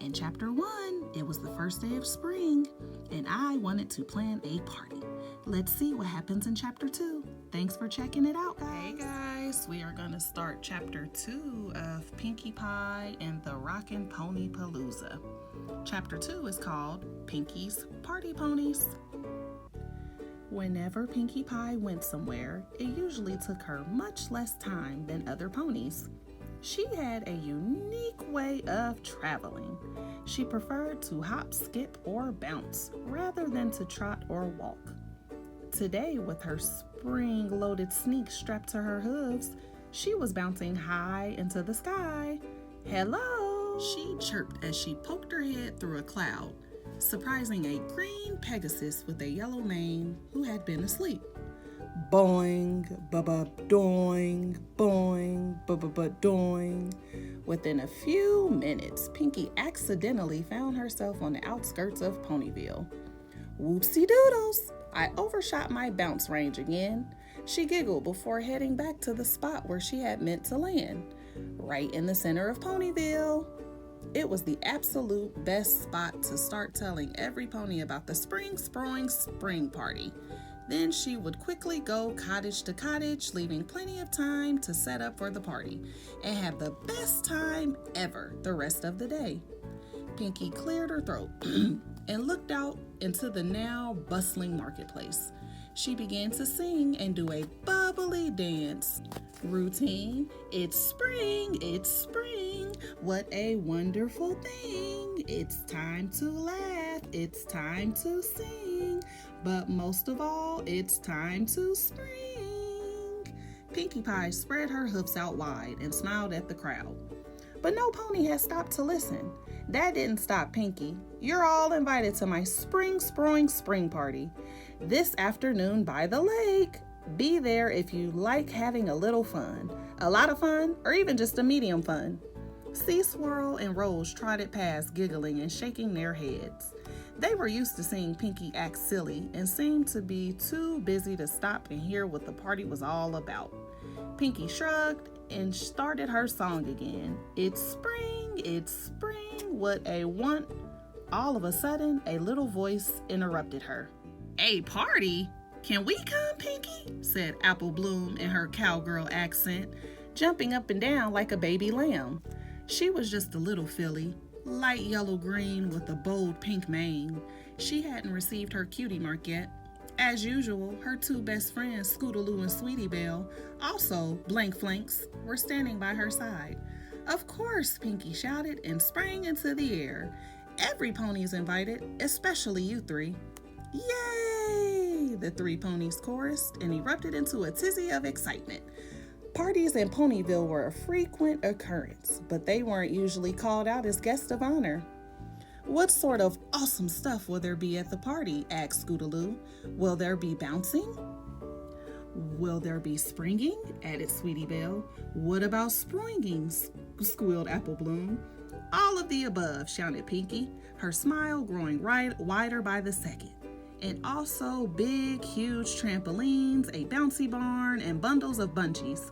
In Chapter 1, it was the first day of spring, and I wanted to plan a party. Let's see what happens in Chapter 2. Thanks for checking it out, guys. Hey guys, we are going to start Chapter 2 of Pinkie Pie and the Rockin' Ponypalooza. Chapter 2 is called Pinkie's Party Ponies. Whenever Pinkie Pie went somewhere, it usually took her much less time than other ponies. She had a unique way of traveling. She preferred to hop, skip, or bounce rather than to trot or walk. Today, with her spring-loaded sneak strapped to her hooves, she was bouncing high into the sky. Hello! She chirped as she poked her head through a cloud, surprising a green Pegasus with a yellow mane who had been asleep. Boing, ba-ba-doing, boing, ba-ba-ba-doing. Within a few minutes, Pinkie accidentally found herself on the outskirts of Ponyville. Whoopsie doodles! I overshot my bounce range again. She giggled before heading back to the spot where she had meant to land, right in the center of Ponyville. It was the absolute best spot to start telling every pony about the spring party. Then she would quickly go cottage to cottage, leaving plenty of time to set up for the party and have the best time ever the rest of the day. Pinkie cleared her throat and looked out into the now bustling marketplace. She began to sing and do a bubbly dance routine. It's spring, what a wonderful thing. It's time to laugh, it's time to sing, but most of all, it's time to spring. Pinkie Pie spread her hoofs out wide and smiled at the crowd. But no pony had stopped to listen. That didn't stop Pinkie. You're all invited to my spring party this afternoon by the lake. Be there if you like having a little fun, a lot of fun, or even just a medium fun. Sea Swirl and Rose trotted past, giggling and shaking their heads. They were used to seeing Pinkie act silly and seemed to be too busy to stop and hear what the party was all about. Pinkie shrugged and started her song again. It's spring, what a want. All of a sudden, a little voice interrupted her. A party? Can we come, Pinkie? Said Apple Bloom in her cowgirl accent, jumping up and down like a baby lamb. She was just a little filly, light yellow-green with a bold pink mane. She hadn't received her cutie mark yet. As usual, her two best friends, Scootaloo and Sweetie Belle, also blank flanks, were standing by her side. Of course, Pinkie shouted and sprang into the air. Every pony's invited, especially you three. Yay! The three ponies chorused and erupted into a tizzy of excitement. Parties in Ponyville were a frequent occurrence, but they weren't usually called out as guests of honor. What sort of awesome stuff will there be at the party? Asked Scootaloo. Will there be bouncing? Will there be springing? Added Sweetie Belle. What about springing? Squealed Apple Bloom. All of the above, shouted Pinkie, her smile growing wider by the second. And also big, huge trampolines, a bouncy barn, and bundles of bungees.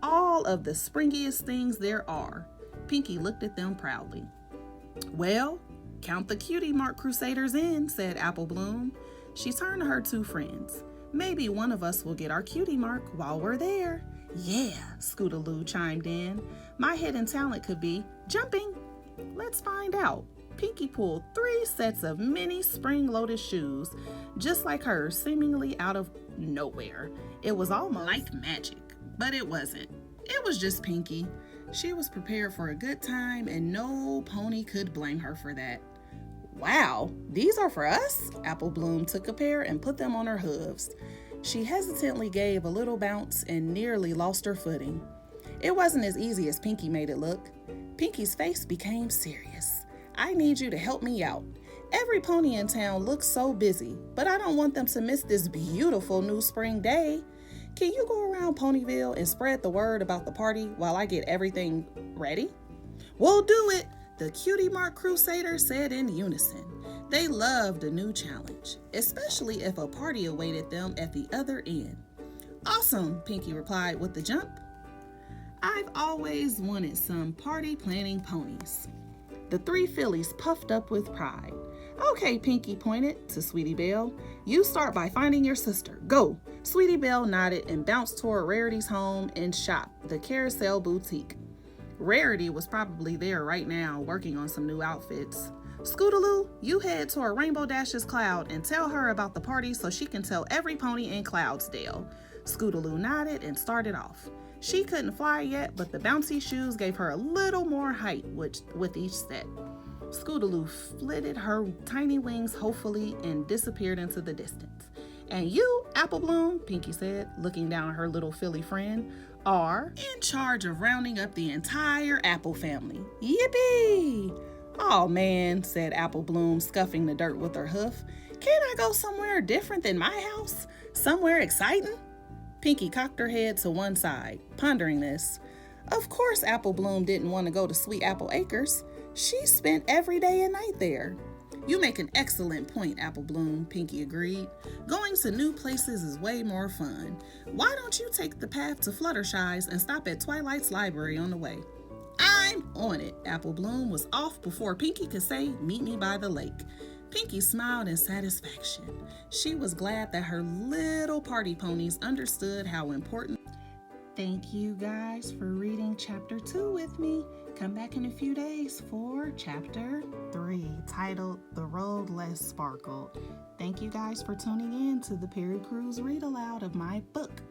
All of the springiest things there are. Pinkie looked at them proudly. Well, count the cutie mark crusaders in, said Apple Bloom. She turned to her two friends. Maybe one of us will get our cutie mark while we're there. Yeah, Scootaloo chimed in. My hidden talent could be jumping. Let's find out. Pinkie pulled 3 sets of mini spring-loaded shoes, just like hers, seemingly out of nowhere. It was almost like magic, but it wasn't. It was just Pinkie. She was prepared for a good time, and no pony could blame her for that. Wow, these are for us? Apple Bloom took a pair and put them on her hooves. She hesitantly gave a little bounce and nearly lost her footing. It wasn't as easy as Pinkie made it look. Pinkie's face became serious. I need you to help me out. Every pony in town looks so busy, but I don't want them to miss this beautiful new spring day. Can you go around Ponyville and spread the word about the party while I get everything ready? We'll do it, the Cutie Mark Crusaders said in unison. They loved a new challenge, especially if a party awaited them at the other end. Awesome, Pinkie replied with a jump. I've always wanted some party planning ponies. The three fillies puffed up with pride. Okay, Pinkie pointed to Sweetie Belle. You start by finding your sister. Go! Sweetie Belle nodded and bounced toward Rarity's home in Chap, the carousel boutique. Rarity was probably there right now working on some new outfits. Scootaloo, you head toward Rainbow Dash's Cloud and tell her about the party so she can tell every pony in Cloudsdale. Scootaloo nodded and started off. She couldn't fly yet, but the bouncy shoes gave her a little more height with each step. Scootaloo flitted her tiny wings hopefully and disappeared into the distance. And you, Apple Bloom, Pinkie said, looking down at her little filly friend, are in charge of rounding up the entire Apple family. Yippee! Oh man, said Apple Bloom, scuffing the dirt with her hoof. Can't I go somewhere different than my house? Somewhere exciting? Pinkie cocked her head to one side, pondering this. Of course Apple Bloom didn't want to go to Sweet Apple Acres. She spent every day and night there. You make an excellent point, Apple Bloom, Pinkie agreed. Going to new places is way more fun. Why don't you take the path to Fluttershy's and stop at Twilight's library on the way? I'm on it. Apple Bloom was off before Pinkie could say, meet me by the lake. Pinkie smiled in satisfaction. She was glad that her little party ponies understood how important. Thank you guys for reading Chapter 2 with me. Come back in a few days for Chapter 3, titled The Road Less Sparkled. Thank you guys for tuning in to the Perry Cruz read aloud of my book,